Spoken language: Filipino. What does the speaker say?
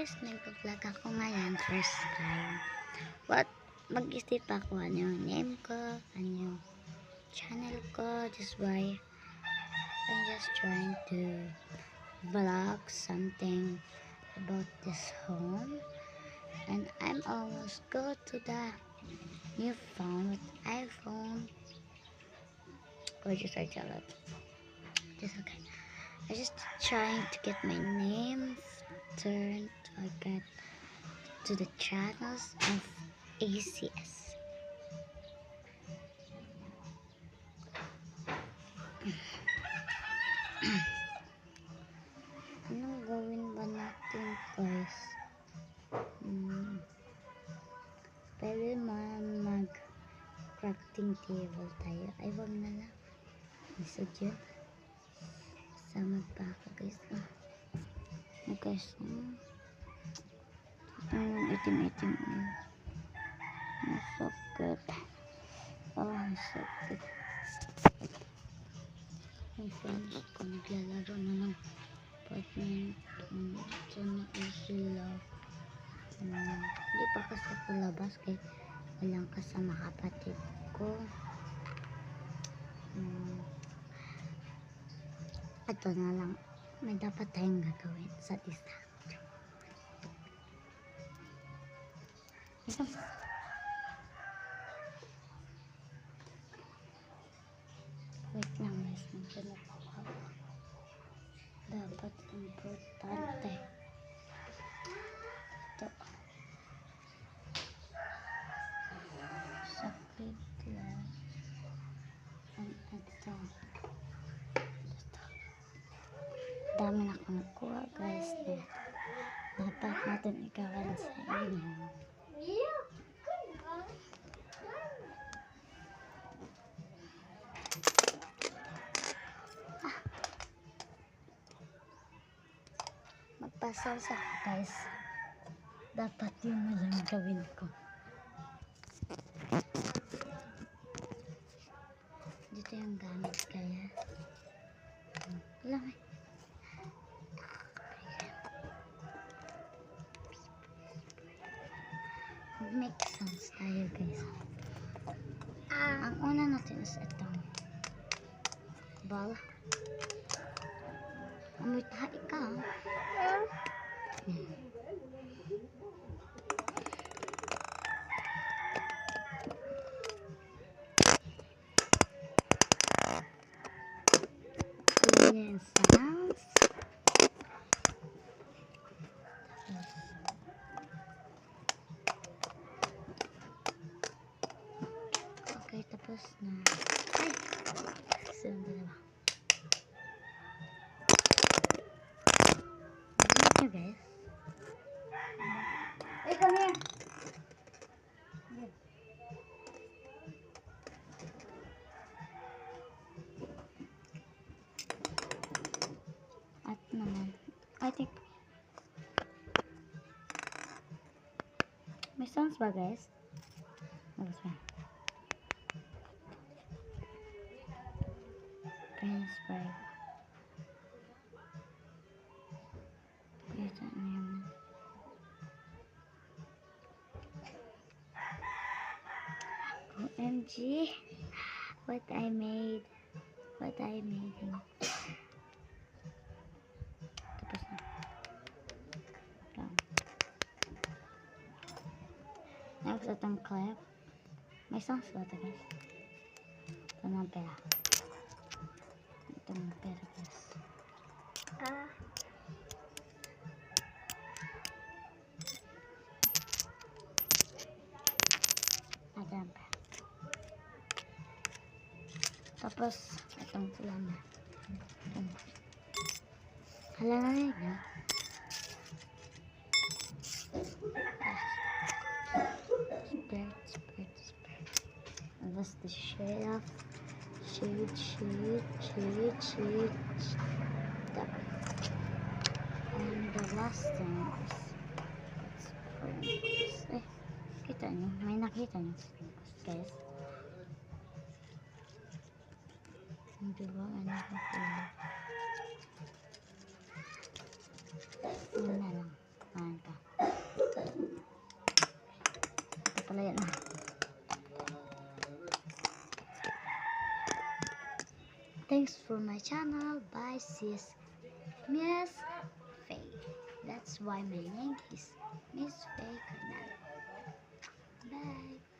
guys, nag-vlog ako ngayon, first time. But, mag-isip ako ano name ko, ano channel ko, just why I'm just trying to vlog something about this home. And I'm almost go to the new phone with iPhone. Or just I tell it. Just okay. I'm just trying to get my name turned to get to the channels of ACS. Anong gawin ba natin, guys? Pwede mag-crafting table tayo. Ay, wag na lang. Isa dyan. Samad pa ako, guys. Guys, itim-itim. Masakit. Masakit. Ang friends ko naglalaro na ng badminton. Sana sila. Hindi pa kasi ako labas kaya walang kasama kapatid ko. Ito na lang. May dapat tayong gagawin sa isa. Wait lang guys. Dapat importante. Ito. Sakit lang. Ito. Dami na akong nakuha guys. Dapat natin ikawan sa inyo. Magpasalsa ko guys. Dapat yun na lang gawin ko. Dito yung gamit kaya. Alam eh. Make sounds tayo guys. Ang una natin is itong ball. Umitahi ka. Ayan sounds. Okay, tapos na. Ay! Sunod na ba? Nyo guys. Hey, come here! At naman. I think may sounds ba guys? Tapos ba? Princeberg. Ito na yun. OMG. What I made. Tapos na. Next, itong clip. May songs ba ito guys? Ito na pera. Itong pera guys. Ayan pa. Tapos, itong sulama. Hala na rin yun. Spread. And that's the shade of shade. And the last thing is kita nyo, may nakita nyo guys. Hindi ba ano ko pula? Yun na lang. Ayan pa. pala yan. Thanks for my channel. Bye sis. Miss Faye. That's why my name is Miss Faye Canal. Bye.